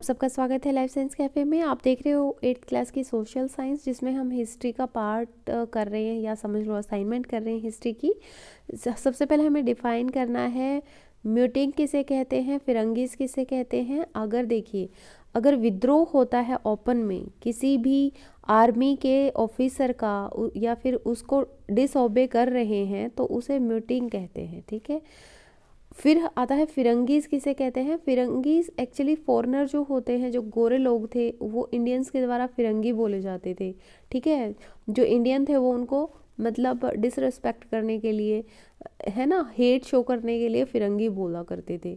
सबका स्वागत है लाइफ साइंस कैफ़े में। आप देख रहे हो 8th क्लास की सोशल साइंस, जिसमें हम हिस्ट्री का पार्ट कर रहे हैं, या समझ लो असाइनमेंट कर रहे हैं हिस्ट्री की। सबसे पहले हमें डिफाइन करना है म्यूटिंग किसे कहते हैं, फिरंगीज किसे कहते हैं। अगर देखिए, अगर विद्रोह होता है ओपन में किसी भी आर्मी के ऑफिसर का, या फिर उसको डिसओबे कर रहे हैं, तो उसे म्यूटिंग कहते हैं। ठीक है, फिर आता है फिरंगीज किसे कहते हैं। फिरंगीज एक्चुअली फॉरेनर जो होते हैं, जो गोरे लोग थे, वो इंडियंस के द्वारा फिरंगी बोले जाते थे। ठीक है, जो इंडियन थे वो उनको मतलब डिसरिस्पेक्ट करने के लिए, है ना, हेट शो करने के लिए फिरंगी बोला करते थे।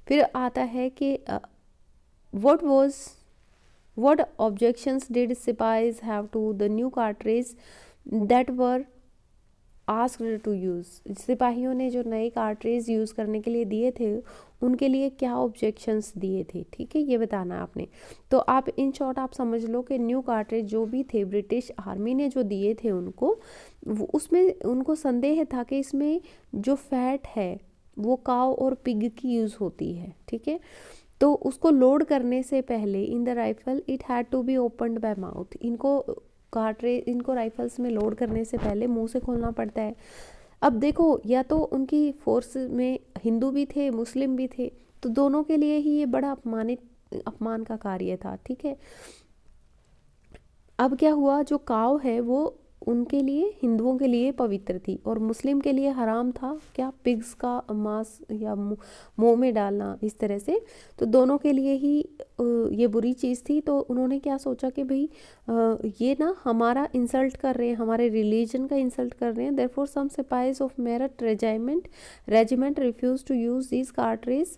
फिर आता है कि what was what objections did sipahis have to the new cartridge that were asked to use. सिपाहियों ने जो नए कार्ट्रेज यूज़ करने के लिए दिए थे, उनके लिए क्या ऑब्जेक्शंस दिए थे। ठीक है, ये बताना आपने। तो आप इन शॉर्ट आप समझ लो कि न्यू कार्ट्रेज जो भी थे, ब्रिटिश आर्मी ने जो दिए थे उनको, उसमें उनको संदेह था कि इसमें जो फैट है वो काव और पिग की यूज़ होती है। ठीक है, तो उसको लोड करने से पहले in the rifle it had to be opened by mouth. इनको राइफल्स में लोड करने से पहले मुंह से खोलना पड़ता है। अब देखो, या तो उनकी फोर्स में हिंदू भी थे, मुस्लिम भी थे, तो दोनों के लिए ही ये बड़ा अपमान का कार्य था। ठीक है, अब क्या हुआ, जो काव है वो उनके लिए, हिंदुओं के लिए पवित्र थी, और मुस्लिम के लिए हराम था क्या, पिग्स का मांस या मुंह में डालना, इस तरह से। तो दोनों के लिए ही ये बुरी चीज़ थी। तो उन्होंने क्या सोचा कि भाई ये ना हमारा इंसल्ट कर रहे हैं, हमारे रिलीजन का इंसल्ट कर रहे हैं। Therefore some sipahis of Meerut regiment refuse to use this cartridge.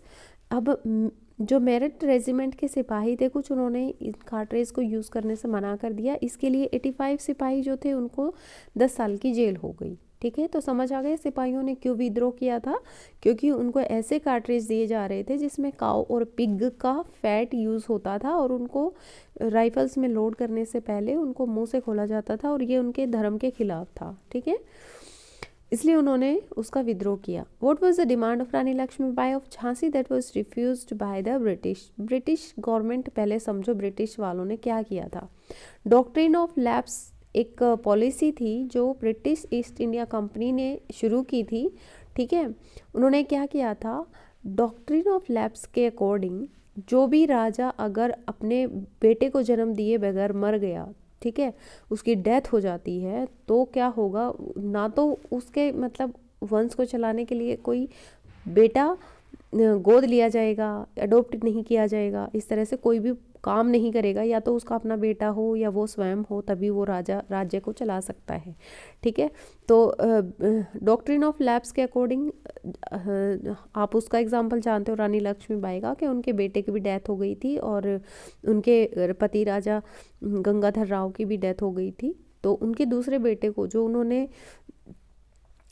अब जो मेरिट रेजिमेंट के सिपाही थे कुछ, उन्होंने इन कार्ट्रेज को यूज़ करने से मना कर दिया। इसके लिए 85 सिपाही जो थे उनको 10 साल की जेल हो गई। ठीक है, तो समझ आ गए सिपाहियों ने क्यों विद्रोह किया था, क्योंकि उनको ऐसे कार्ट्रेज दिए जा रहे थे जिसमें काऊ और पिग का फैट यूज़ होता था, और उनको राइफल्स में लोड करने से पहले उनको मुंह से खोला जाता था, और ये उनके धर्म के खिलाफ था। ठीक है, इसलिए उन्होंने उसका विद्रोह किया। What was the demand of Rani Lakshmibai of Jhansi that was refused by the British government. पहले समझो ब्रिटिश वालों ने क्या किया था। डॉक्ट्रिन ऑफ लैप्स एक पॉलिसी थी जो ब्रिटिश ईस्ट इंडिया कंपनी ने शुरू की थी। ठीक है, उन्होंने क्या किया था, डॉक्ट्रिन ऑफ लैप्स के अकॉर्डिंग जो भी राजा अगर अपने बेटे को जन्म दिए बगैर मर गया, ठीक है, उसकी डेथ हो जाती है, तो क्या होगा, ना तो उसके मतलब वंश को चलाने के लिए कोई बेटा गोद लिया जाएगा, अडोप्ट नहीं किया जाएगा, इस तरह से कोई भी काम नहीं करेगा, या तो उसका अपना बेटा हो या वो स्वयं हो, तभी वो राज्य को चला सकता है। ठीक है, तो डॉक्ट्रिन ऑफ लैप्स के अकॉर्डिंग आप उसका एग्जांपल जानते हो रानी लक्ष्मीबाई का, कि उनके बेटे की भी डेथ हो गई थी, और उनके पति राजा गंगाधर राव की भी डेथ हो गई थी। तो उनके दूसरे बेटे को, जो उन्होंने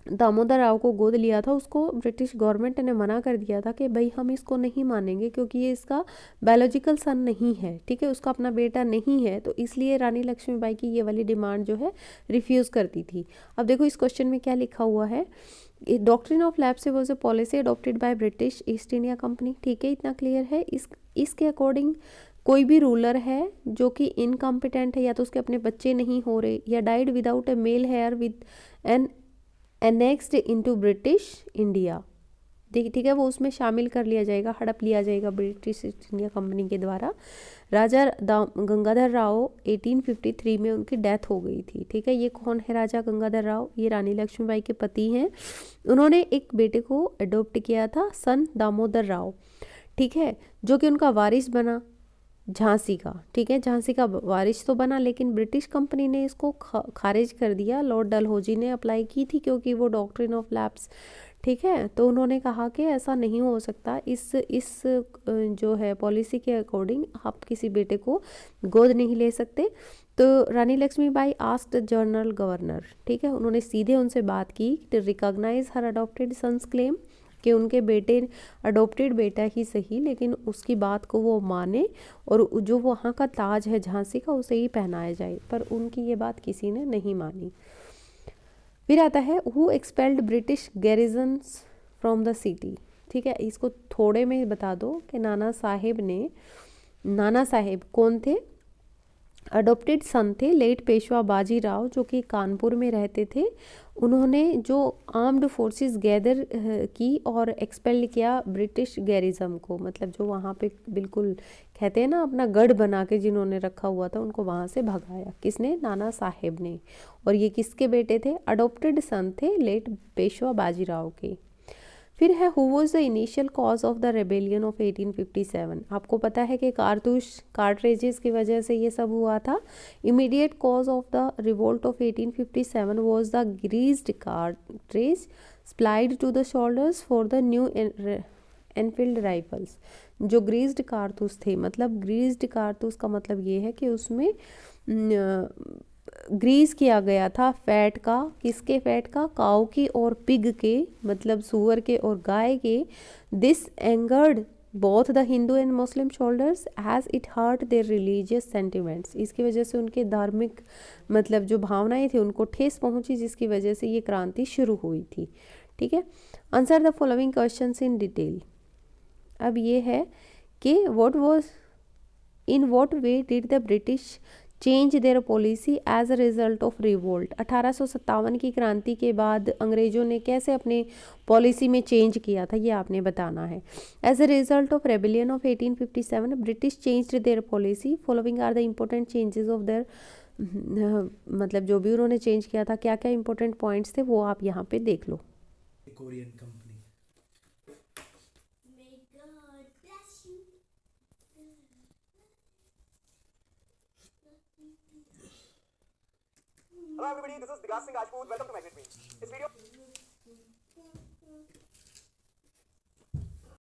दामोदर राव को गोद लिया था, उसको ब्रिटिश गवर्नमेंट ने मना कर दिया था कि भाई हम इसको नहीं मानेंगे, क्योंकि ये इसका बायोलॉजिकल सन नहीं है। ठीक है, उसका अपना बेटा नहीं है, तो इसलिए रानी लक्ष्मीबाई की ये वाली डिमांड जो है रिफ्यूज़ करती थी। अब देखो इस क्वेश्चन में क्या लिखा हुआ है, doctrine of lapse was a policy adopted by British east India company. ठीक है, इतना क्लियर है। इसके अकॉर्डिंग कोई भी रूलर है जो कि इनकम्पिटेंट है, या तो उसके अपने बच्चे नहीं हो रहे, या died without a male heir with an annexed into British India, ठीक है, वो उसमें शामिल कर लिया जाएगा, हड़प लिया जाएगा ब्रिटिश ईस्ट इंडिया कंपनी के द्वारा। राजा गंगाधर राव 1853 में उनकी डेथ हो गई थी। ठीक है, ये कौन है राजा गंगाधर राव, ये रानी लक्ष्मीबाई के पति हैं। उन्होंने एक बेटे को अडॉप्ट किया था, सन दामोदर राव। ठीक है, जो कि उनका वारिस बना झांसी का। ठीक है, झांसी का वारिस तो बना, लेकिन ब्रिटिश कंपनी ने इसको खारिज कर दिया। लॉर्ड डलहौजी ने अप्लाई की थी, क्योंकि वो डॉक्ट्रिन ऑफ लैप्स, ठीक है, तो उन्होंने कहा कि ऐसा नहीं हो सकता, इस जो है पॉलिसी के अकॉर्डिंग आप किसी बेटे को गोद नहीं ले सकते। तो Rani Lakshmibai asked general governor, ठीक है, उन्होंने सीधे उनसे बात की to recognise her adopted sons claim, कि उनके बेटे अडॉप्टेड बेटा ही सही, लेकिन उसकी बात को वो माने, और जो वहाँ का ताज है झांसी का उसे ही पहनाया जाए। पर उनकी ये बात किसी ने नहीं मानी। फिर आता है who expelled British garrisons from the city. ठीक है, इसको थोड़े में बता दो कि नाना साहेब ने नाना साहेब कौन थे? अडॉप्टेड सन थे लेट पेशवा बाजीराव, जो कि कानपुर में रहते थे। उन्होंने जो आर्म्ड फोर्सेस गैदर की और एक्सपेल किया ब्रिटिश गैरिज्म को, मतलब जो वहाँ पे बिल्कुल कहते हैं ना अपना गढ़ बना के जिन्होंने रखा हुआ था उनको वहाँ से भगाया। किसने? नाना साहेब ने। और ये किसके बेटे थे? अडॉप्टेड सन थे लेट पेशवा बाजीराव के। फिर है who was the initial cause of the rebellion of 1857। आपको पता है कि कारतूस कार्ट्रेजेस की वजह से ये सब हुआ था। Immediate cause of the revolt of 1857 was the greased cartridge supplied to the soldiers for the new Enfield rifles. जो ग्रीज्ड कारतूस थे, मतलब ग्रीज्ड कारतूस का मतलब ये है कि उसमें ग्रीस किया गया था फैट का। किसके फैट का? काऊ की और पिग के, मतलब सूअर के और गाय के। This angered both the Hindu and Muslim soldiers as it hurt their religious sentiments. इसकी वजह से उनके धार्मिक मतलब जो भावनाएं थी उनको ठेस पहुंची, जिसकी वजह से ये क्रांति शुरू हुई थी। ठीक है, answer the following questions in detail. अब ये है कि what was in what way did the British change their policy as a result of revolt. 1857 की क्रांति के बाद अंग्रेजों ने कैसे अपने पॉलिसी में चेंज किया था, ये आपने बताना है। As a result of rebellion of 1857 British changed their policy following are the important changes of their, मतलब जो भी उन्होंने चेंज किया था, क्या क्या इंपॉर्टेंट पॉइंट्स थे वो आप यहाँ पे देख लो। Korean company. Hello everybody, this is Vikas Singh Rajput. Welcome to my Great Means. इस वीडियो